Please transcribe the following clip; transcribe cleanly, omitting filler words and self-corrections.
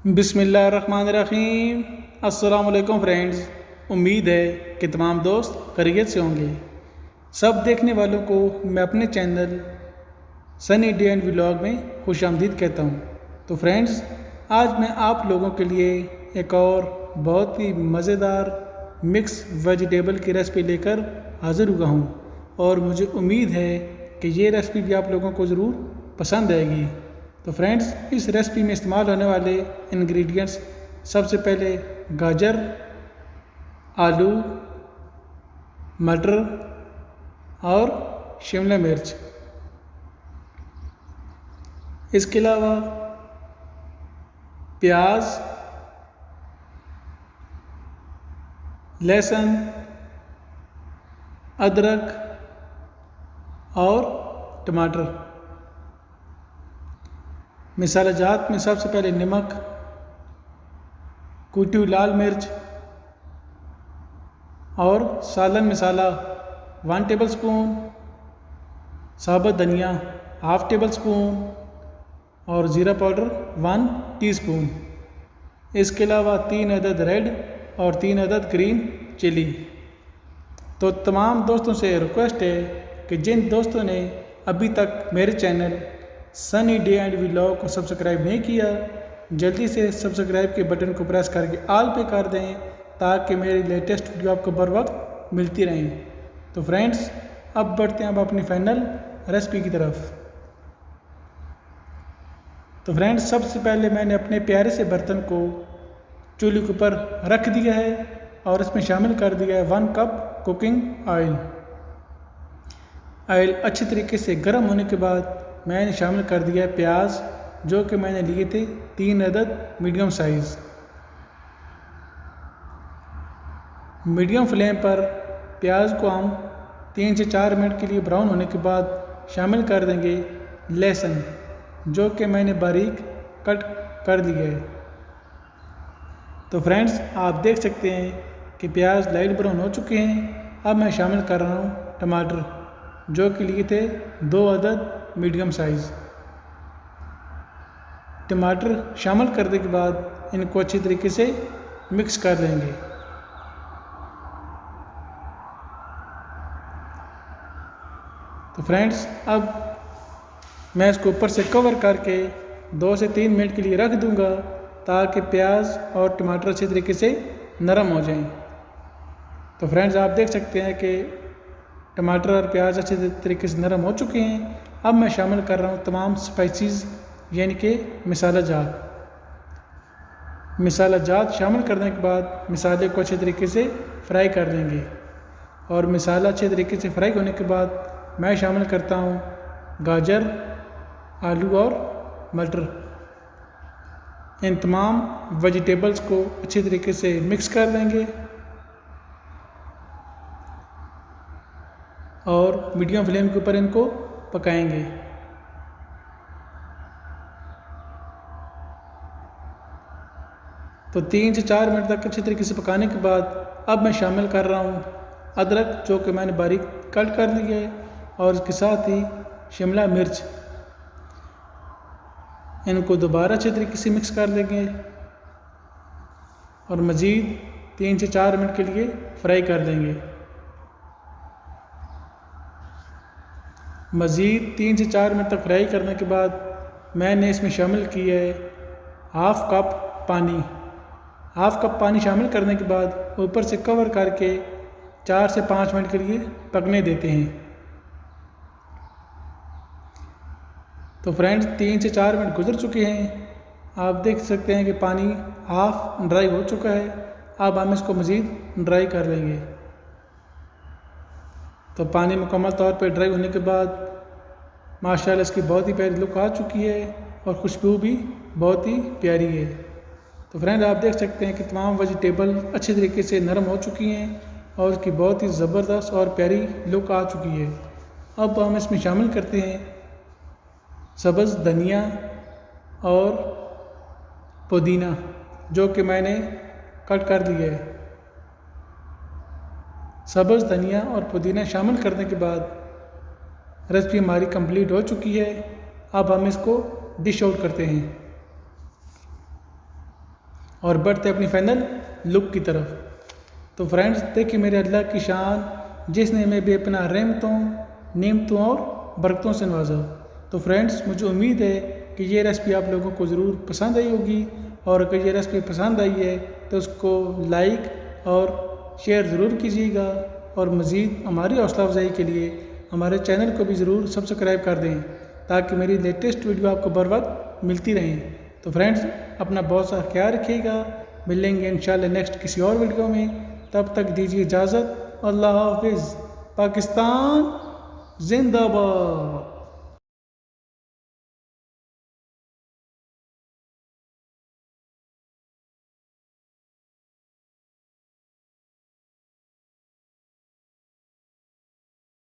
बिस्मिल्लाहिर्रहमानिर्रहीम। अस्सलामुअलैकुम फ्रेंड्स। उम्मीद है कि तमाम दोस्त खैरियत से होंगे। सब देखने वालों को मैं अपने channel sunny day and vlog में खुशामदीद कहता हूँ। तो फ्रेंड्स, आज मैं आप लोगों के लिए एक और बहुत ही मज़ेदार मिक्स वेजिटेबल की रेसिपी लेकर हाज़िर हुआ हूँ और मुझे उम्मीद है कि ये रेसिपी भी आप लोगों को ज़रूर पसंद आएगी। तो फ्रेंड्स, इस रेसिपी में इस्तेमाल होने वाले इंग्रेडिएंट्स सबसे पहले गाजर, आलू, मटर और शिमला मिर्च। इसके अलावा प्याज, लहसुन, अदरक और टमाटर। मसाला जात में सबसे पहले नमक, कुटी हुई लाल मिर्च और सालन मसाला 1 टेबलस्पून, साबुत धनिया 1/2 टेबलस्पून और ज़ीरा पाउडर 1 टीस्पून। इसके अलावा 3 अदद रेड और 3 अदद ग्रीन चिली। तो तमाम दोस्तों से रिक्वेस्ट है कि जिन दोस्तों ने अभी तक मेरे channel sunny day and vlog को सब्सक्राइब नहीं किया, जल्दी से सब्सक्राइब के बटन को प्रेस करके ऑल पे कर दें ताकि मेरी लेटेस्ट वीडियो आपको बर वक्त मिलती रहें। तो फ्रेंड्स, अब बढ़ते हैं अपनी फाइनल रेसिपी की तरफ। तो फ्रेंड्स, सबसे पहले मैंने अपने प्यारे से बर्तन को चूल्हे के ऊपर रख दिया है और इसमें शामिल कर दिया है 1 कप कुकिंग ऑयल। ऑयल अच्छी तरीके से गर्म होने के बाद मैंने शामिल कर दिया है प्याज, जो कि मैंने लिए थे 3 अदद मीडियम साइज़। मीडियम फ्लेम पर प्याज को हम 3 से 4 मिनट के लिए ब्राउन होने के बाद शामिल कर देंगे लहसुन, जो कि मैंने बारीक कट कर दिया है। तो फ्रेंड्स, आप देख सकते हैं कि प्याज लाइट ब्राउन हो चुके हैं। अब मैं शामिल कर रहा हूँ टमाटर, जो कि लिए थे 2 अदद मीडियम साइज़। टमाटर शामिल करने के बाद इनको अच्छी तरीके से मिक्स कर लेंगे। तो फ्रेंड्स, अब मैं इसको ऊपर से कवर करके 2 से 3 मिनट के लिए रख दूंगा ताकि प्याज और टमाटर अच्छी तरीके से नरम हो जाएं। तो फ्रेंड्स, आप देख सकते हैं कि टमाटर और प्याज अच्छे तरीके से नरम हो चुके हैं। अब मैं शामिल कर रहा हूँ तमाम स्पाइसेस, यानी कि मसाला जात। मसाला जात शामिल करने के बाद मसाले को अच्छे तरीके से फ्राई कर लेंगे और मसाला अच्छे तरीके से फ्राई होने के बाद मैं शामिल करता हूँ गाजर, आलू और मटर। इन तमाम वेजिटेबल्स को अच्छी तरीके से मिक्स कर लेंगे और मीडियम फ्लेम के ऊपर इनको पकाएंगे। तो 3 से 4 मिनट तक अच्छी तरीके से पकाने के बाद अब मैं शामिल कर रहा हूँ अदरक, जो कि मैंने बारीक कट कर लिया है, और इसके साथ ही शिमला मिर्च। इनको दोबारा अच्छे तरीके से मिक्स कर लेंगे और मज़ीद 3 से 4 मिनट के लिए फ्राई कर लेंगे। मज़ीद 3 से 4 मिनट तक फ्राई करने के बाद मैंने इसमें शामिल किया है 1/2 कप पानी। 1/2 कप पानी शामिल करने के बाद ऊपर से कवर करके 4 से 5 मिनट के लिए पकने देते हैं। तो फ्रेंड्स, 3 से 4 मिनट गुजर चुके हैं। आप देख सकते हैं कि पानी हाफ ड्राई हो चुका है। अब हम इसको मज़ीद ड्राई कर लेंगे। तो पानी मुकम्मल तौर पर ड्राई होने के बाद माशाल्लाह इसकी बहुत ही प्यारी लुक आ चुकी है और खुशबू भी बहुत ही प्यारी है। तो फ्रेंड, आप देख सकते हैं कि तमाम वेजिटेबल अच्छी तरीके से नरम हो चुकी हैं और इसकी बहुत ही ज़बरदस्त और प्यारी लुक आ चुकी है। अब हम इसमें शामिल करते हैं सब्ज़ धनिया और पुदीना, जो कि मैंने कट कर दिया है। सब्ज़ धनिया और पुदीना शामिल करने के बाद रेसिपी हमारी कंप्लीट हो चुकी है। अब हम इसको डिश आउट करते हैं। और बढ़ते अपनी फाइनल लुक की तरफ। तो फ्रेंड्स देखिए मेरे अल्लाह की शान, जिसने हमें बेपनाह रहमतों, नेमतों और बरकतों से नवाजा। तो फ्रेंड्स मुझे उम्मीद है कि ये रेसिपी आप लोगों को ज़रूर पसंद आई होगी, और अगर ये रेसिपी पसंद आई है तो उसको लाइक और शेयर ज़रूर कीजिएगा, और मज़ीद हमारी हौसला अफजाई के लिए हमारे चैनल को भी ज़रूर सब्सक्राइब कर दें, ताकि मेरी लेटेस्ट वीडियो आपको बर वक्त मिलती रहें। तो फ्रेंड्स अपना बहुत सा ख्याल रखिएगा, मिलेंगे इंशाल्लाह नेक्स्ट किसी और वीडियो में। तब तक दीजिए इजाज़त। अल्लाह हाफिज़। पाकिस्तान जिंदाबाद।